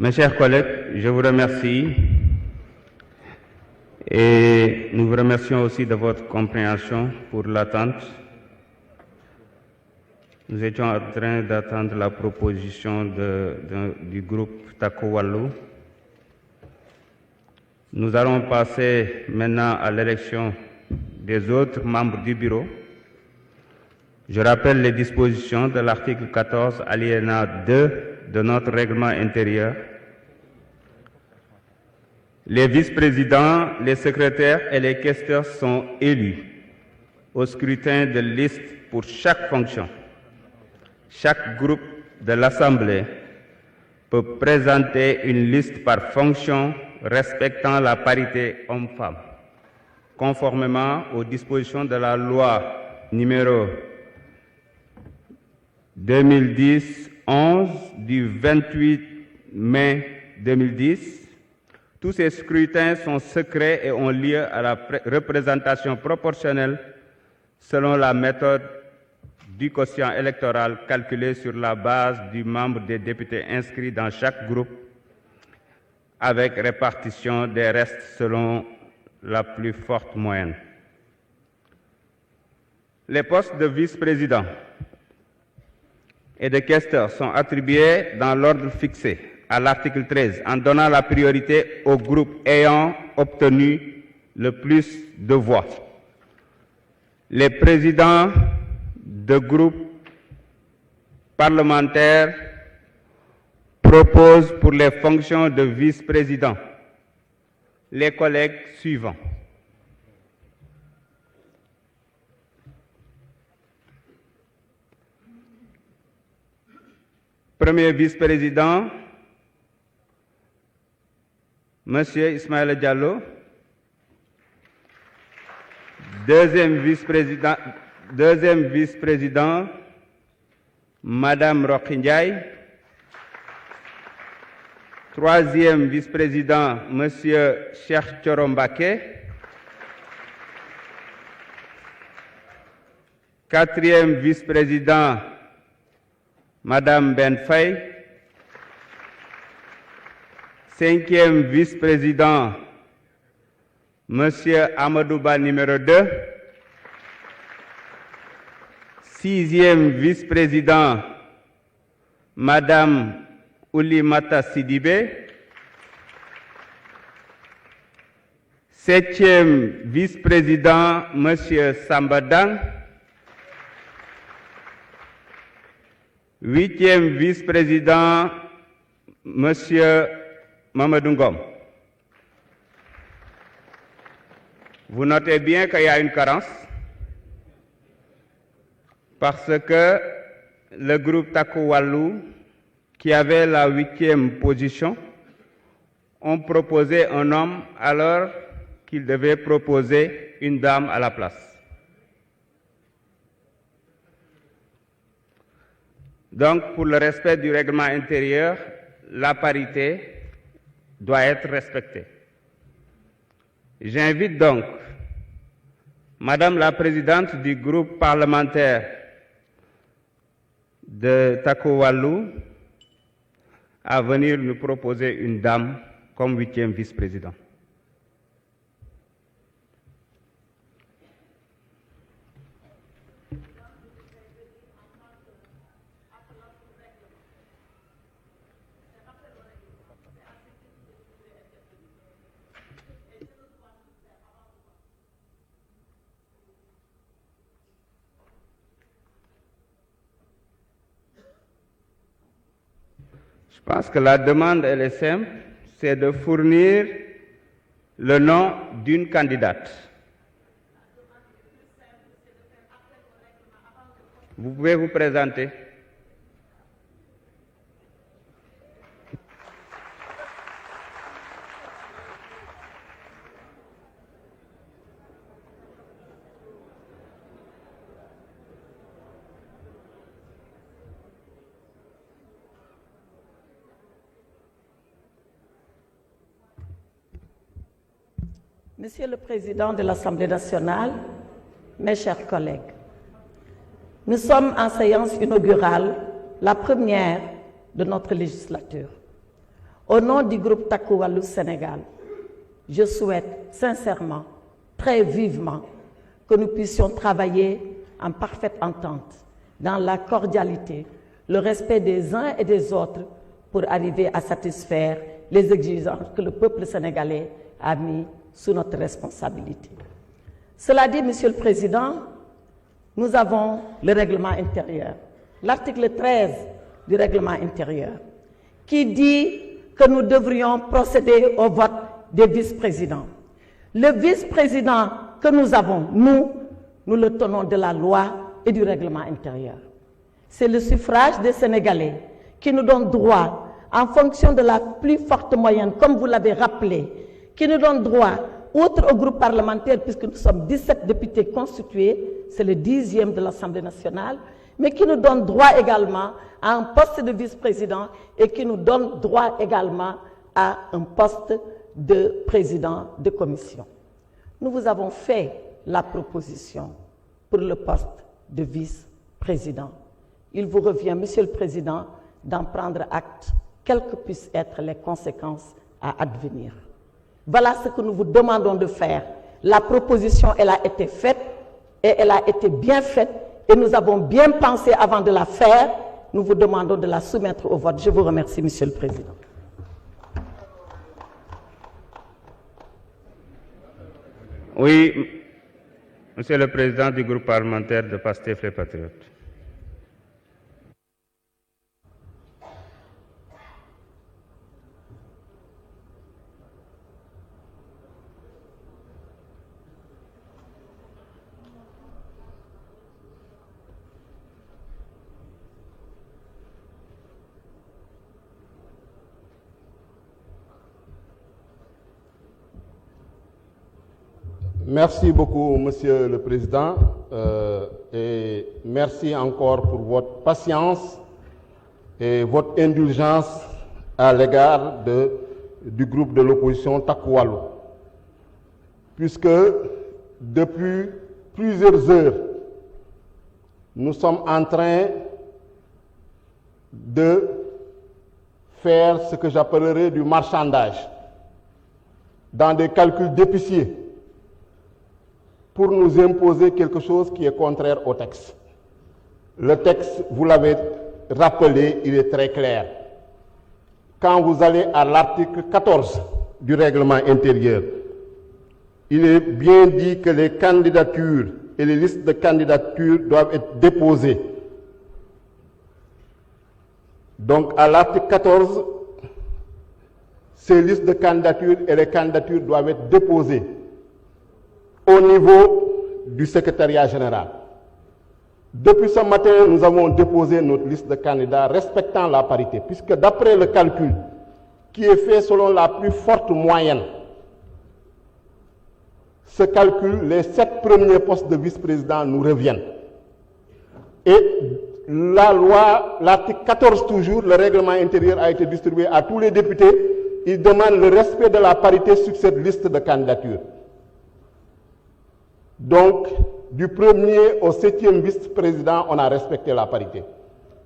Mes chers collègues, je vous remercie et nous vous remercions aussi de votre compréhension pour l'attente. Nous étions en train d'attendre la proposition du groupe Takku Wallu. Nous allons passer maintenant à l'élection des autres membres du bureau. Je rappelle les dispositions de l'article 14, alinéa 2 de notre règlement intérieur. Les vice-présidents, les secrétaires et les questeurs sont élus au scrutin de liste pour chaque fonction. Chaque groupe de l'Assemblée peut présenter une liste par fonction respectant la parité homme-femme, conformément aux dispositions de la loi numéro 2010-11 du 28 mai 2010. Tous ces scrutins sont secrets et ont lieu à la représentation proportionnelle selon la méthode du quotient électoral calculé sur la base du nombre des députés inscrits dans chaque groupe avec répartition des restes selon la plus forte moyenne. Les postes de vice-président et de questeurs sont attribués dans l'ordre fixé à l'article 13 en donnant la priorité aux groupes ayant obtenu le plus de voix. Les présidents de groupes parlementaires proposent pour les fonctions de vice-président les collègues suivants. Premier vice-président, Monsieur Ismaël Diallo. Deuxième vice-président, Madame Rokhaya Ndiaye. Troisième vice-président, Monsieur Cheikh Thioro Mbacké. Quatrième vice-président, Madame Ben Faye. Cinquième vice-président, Monsieur Amadouba numéro 2. Sixième vice-président, Madame Oulimata Sidibé. Septième vice-président, Monsieur Samba Dang. Huitième vice-président, Monsieur Mamadou Ngom. Vous notez bien qu'il y a une carence parce que le groupe Takku Wallu, qui avait la 8e position, ont proposé un homme alors qu'ils devaient proposer une dame à la place. Donc, pour le respect du règlement intérieur, la parité doit être respectée. J'invite donc Madame la Présidente du groupe parlementaire de Takku Wallu à venir nous proposer une dame comme 8e vice-président. Je pense que la demande, elle est simple, c'est de fournir le nom d'une candidate. Vous pouvez vous présenter. Monsieur le Président de l'Assemblée nationale, mes chers collègues, nous sommes en séance inaugurale, la première de notre législature. Au nom du groupe Takku Wallu Sénégal, je souhaite sincèrement, très vivement, que nous puissions travailler en parfaite entente, dans la cordialité, le respect des uns et des autres pour arriver à satisfaire les exigences que le peuple sénégalais a mis sous notre responsabilité. Cela dit, Monsieur le Président, nous avons le règlement intérieur, l'article 13 du règlement intérieur, qui dit que nous devrions procéder au vote des vice-présidents. Le vice-président que nous avons, nous le tenons de la loi et du règlement intérieur. C'est le suffrage des Sénégalais qui nous donne droit, en fonction de la plus forte moyenne, comme vous l'avez rappelé, qui nous donne droit, outre au groupe parlementaire, puisque nous sommes 17 députés constitués, c'est le 10e de l'Assemblée nationale, mais qui nous donne droit également à un poste de vice-président et qui nous donne droit également à un poste de président de commission. Nous vous avons fait la proposition pour le poste de vice-président. Il vous revient, Monsieur le Président, d'en prendre acte, quelles que puissent être les conséquences à advenir. Voilà ce que nous vous demandons de faire. La proposition, elle a été faite et elle a été bien faite et nous avons bien pensé avant de la faire. Nous vous demandons de la soumettre au vote. Je vous remercie, Monsieur le Président. Oui, Monsieur le Président du groupe parlementaire de Pastef les Patriotes. Merci beaucoup, Monsieur le Président, et merci encore pour votre patience et votre indulgence à l'égard du groupe de l'opposition Takku Wallu, puisque depuis plusieurs heures, nous sommes en train de faire ce que j'appellerais du marchandage, dans des calculs d'épicier, pour nous imposer quelque chose qui est contraire au texte. Le texte, vous l'avez rappelé, il est très clair. Quand vous allez à l'article 14 du règlement intérieur, il est bien dit que les candidatures et les listes de candidatures doivent être déposées. Donc à l'article 14, ces listes de candidatures et les candidatures doivent être déposées au niveau du secrétariat général. Depuis ce matin, nous avons déposé notre liste de candidats respectant la parité, puisque d'après le calcul qui est fait selon la plus forte moyenne, ce calcul, les 7 premiers postes de vice-président nous reviennent. Et la loi, l'article 14 toujours, le règlement intérieur a été distribué à tous les députés. Il demande le respect de la parité sur cette liste de candidatures. Donc, du 1er au 7e vice-président, on a respecté la parité.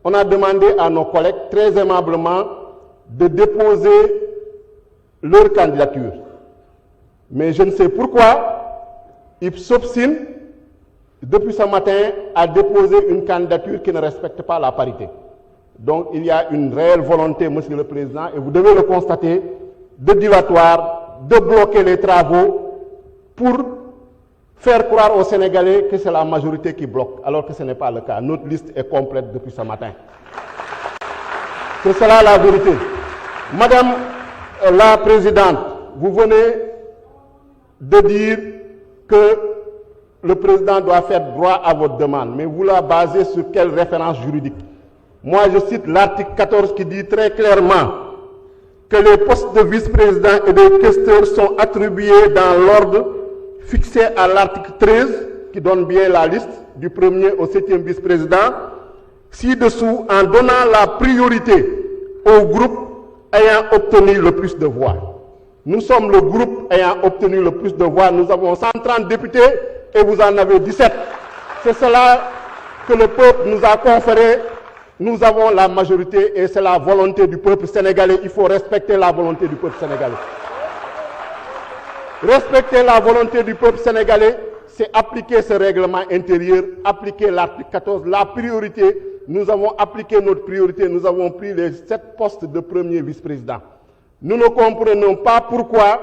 On a demandé à nos collègues, très aimablement, de déposer leur candidature. Mais je ne sais pourquoi, ils s'obstinent, depuis ce matin, à déposer une candidature qui ne respecte pas la parité. Donc, il y a une réelle volonté, Monsieur le Président, et vous devez le constater, de dilatoire, de bloquer les travaux pour faire croire aux Sénégalais que c'est la majorité qui bloque, alors que ce n'est pas le cas. Notre liste est complète depuis ce matin. C'est cela la vérité. Madame la Présidente, vous venez de dire que le Président doit faire droit à votre demande, mais vous la basez sur quelle référence juridique? Moi, je cite l'article 14 qui dit très clairement que les postes de vice-président et de questeurs sont attribués dans l'ordre fixé à l'article 13, qui donne bien la liste du 1er au 7e vice-président, ci-dessous en donnant la priorité au groupe ayant obtenu le plus de voix. Nous sommes le groupe ayant obtenu le plus de voix. Nous avons 130 députés et vous en avez 17. C'est cela que le peuple nous a conféré. nous avons la majorité et c'est la volonté du peuple sénégalais. Il faut respecter la volonté du peuple sénégalais. Respecter la volonté du peuple sénégalais, c'est appliquer ce règlement intérieur, appliquer l'article 14. La priorité, nous avons appliqué notre priorité, nous avons pris les 7 postes de premier vice-président. Nous ne comprenons pas pourquoi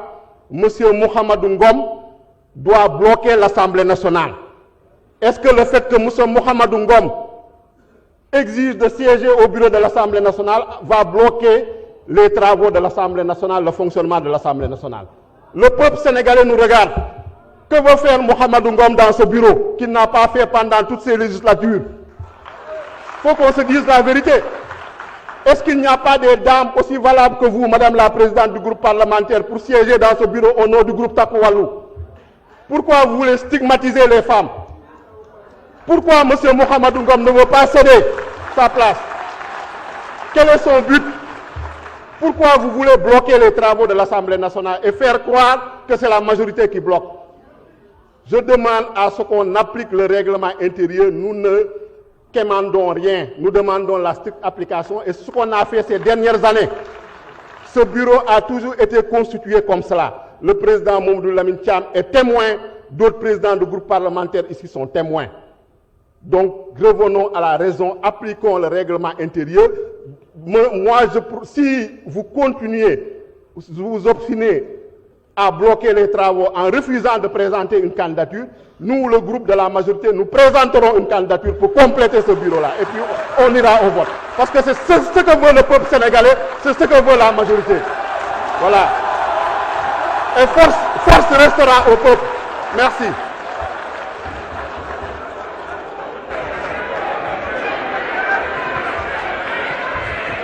M. Mohamedou Ngom doit bloquer l'Assemblée nationale. Est-ce que le fait que M. Mohamedou Ngom exige de siéger au bureau de l'Assemblée nationale va bloquer les travaux de l'Assemblée nationale, le fonctionnement de l'Assemblée nationale? Le peuple sénégalais nous regarde. Que veut faire Mohamedou Ngom dans ce bureau qu'il n'a pas fait pendant toutes ces législatures? Il faut qu'on se dise la vérité. Est-ce qu'il n'y a pas des dames aussi valables que vous, Madame la Présidente du groupe parlementaire, pour siéger dans ce bureau au nom du groupe Takku Wallu? Pourquoi vous voulez stigmatiser les femmes? Pourquoi M. Mohamedou Ngom ne veut pas céder sa place? Quel est son but? Pourquoi vous voulez bloquer les travaux de l'Assemblée nationale et faire croire que c'est la majorité qui bloque? Je demande à ce qu'on applique le règlement intérieur. Nous ne quémandons rien. Nous demandons la stricte application. Et ce qu'on a fait ces dernières années, ce bureau a toujours été constitué comme cela. Le président Mamadou Lamine Thiam est témoin. D'autres présidents de groupes parlementaires ici sont témoins. Donc, revenons à la raison, appliquons le règlement intérieur. Moi, si vous continuez, vous obstinez à bloquer les travaux en refusant de présenter une candidature, nous, le groupe de la majorité, nous présenterons une candidature pour compléter ce bureau-là. Et puis, on ira au vote. Parce que c'est ce que veut le peuple sénégalais, c'est ce que veut la majorité. Voilà. Et force restera au peuple. Merci.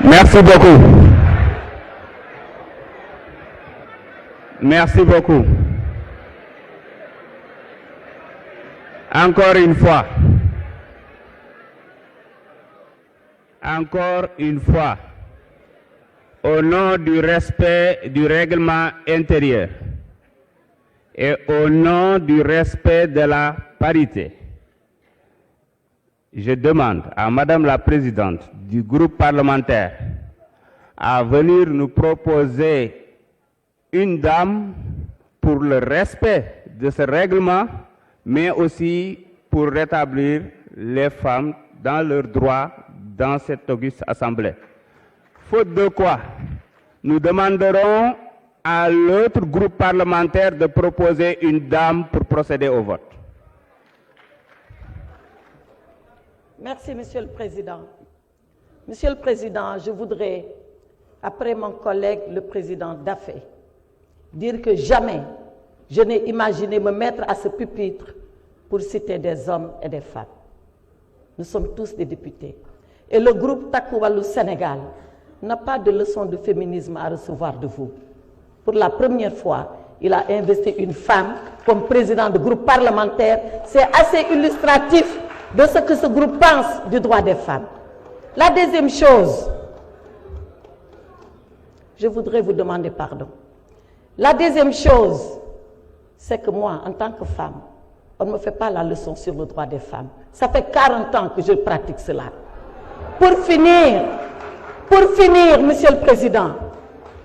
Merci beaucoup. Merci beaucoup. Encore une fois, au nom du respect du règlement intérieur et au nom du respect de la parité, je demande à Madame la Présidente du groupe parlementaire à venir nous proposer une dame pour le respect de ce règlement, mais aussi pour rétablir les femmes dans leurs droits dans cette auguste assemblée. Faute de quoi, nous demanderons à l'autre groupe parlementaire de proposer une dame pour procéder au vote. Merci, Monsieur le Président. Monsieur le Président, je voudrais, après mon collègue, le Président Daffé, dire que jamais je n'ai imaginé me mettre à ce pupitre pour citer des hommes et des femmes. Nous sommes tous des députés. Et le groupe Takku Wallu Sénégal n'a pas de leçon de féminisme à recevoir de vous. Pour la première fois, il a investi une femme comme président de groupe parlementaire. C'est assez illustratif de ce que ce groupe pense du droit des femmes. La deuxième chose, je voudrais vous demander pardon. La deuxième chose, c'est que moi, en tant que femme, on ne me fait pas la leçon sur le droit des femmes. Ça fait 40 ans que je pratique cela. Pour finir, Monsieur le Président,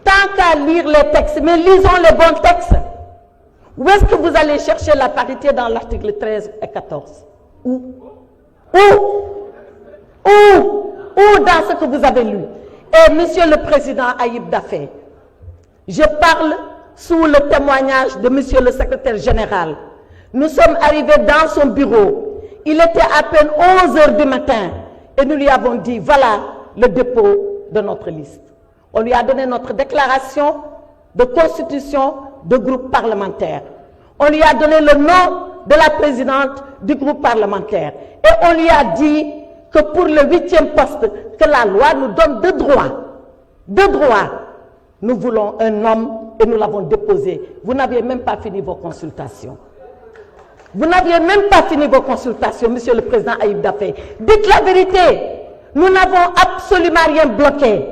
tant qu'à lire les textes, mais lisons les bons textes. Où est-ce que vous allez chercher la parité dans l'article 13 et 14? Où dans ce que vous avez lu? Et Monsieur le Président Ayib Daffé, je parle sous le témoignage de Monsieur le Secrétaire général. Nous sommes arrivés dans son bureau. Il était à peine 11 heures du matin et nous lui avons dit, voilà le dépôt de notre liste. On lui a donné notre déclaration de constitution de groupe parlementaire. On lui a donné le nom de la présidente du groupe parlementaire. Et on lui a dit que pour le 8e poste, que la loi nous donne deux droits. Nous voulons un homme et nous l'avons déposé. Vous n'aviez même pas fini vos consultations. Vous n'aviez même pas fini vos consultations, Monsieur le Président Ayib Daffé. Dites la vérité. Nous n'avons absolument rien bloqué.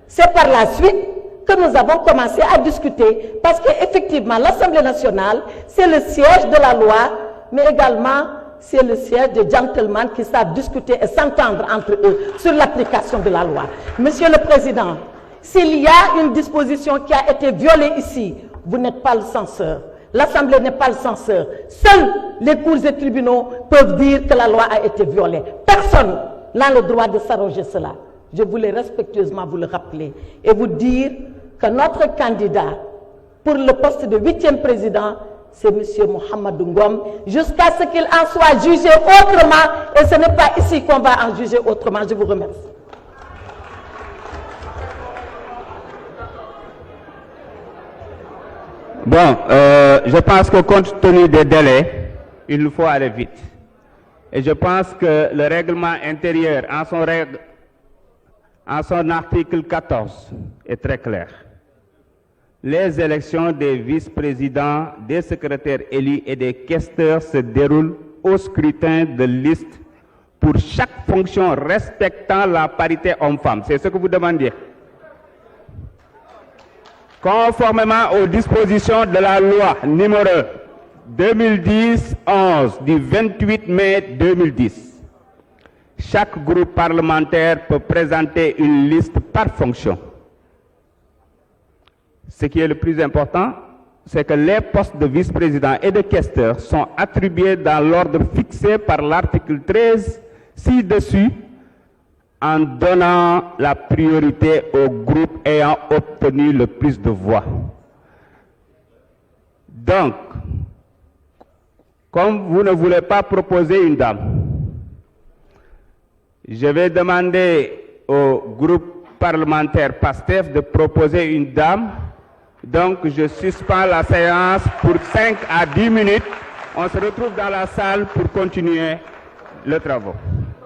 C'est par la suite que nous avons commencé à discuter parce qu'effectivement, l'Assemblée nationale, c'est le siège de la loi, mais également, c'est le siège de gentlemen qui savent discuter et s'entendre entre eux sur l'application de la loi. Monsieur le Président, s'il y a une disposition qui a été violée ici, vous n'êtes pas le censeur. L'Assemblée n'est pas le censeur. Seuls les cours et tribunaux peuvent dire que la loi a été violée. Personne n'a le droit de s'arroger cela. Je voulais respectueusement vous le rappeler et vous dire que notre candidat pour le poste de 8e président, c'est M. Mohamedou Ngom, jusqu'à ce qu'il en soit jugé autrement, et ce n'est pas ici qu'on va en juger autrement. Je vous remercie. Bon, je pense que compte tenu des délais, il nous faut aller vite. Et je pense que le règlement intérieur, en son article 14, est très clair. Les élections des vice-présidents, des secrétaires élus et des questeurs se déroulent au scrutin de liste pour chaque fonction respectant la parité homme-femme. C'est ce que vous demandiez. Conformément aux dispositions de la loi numéro 2010-11 du 28 mai 2010, chaque groupe parlementaire peut présenter une liste par fonction. Ce qui est le plus important, c'est que les postes de vice-président et de questeur sont attribués dans l'ordre fixé par l'article 13 ci-dessus, en donnant la priorité au groupe ayant obtenu le plus de voix. Donc, comme vous ne voulez pas proposer une dame, je vais demander au groupe parlementaire PASTEF de proposer une dame. Donc, je suspends la séance pour 5 à 10 minutes. On se retrouve dans la salle pour continuer le travail.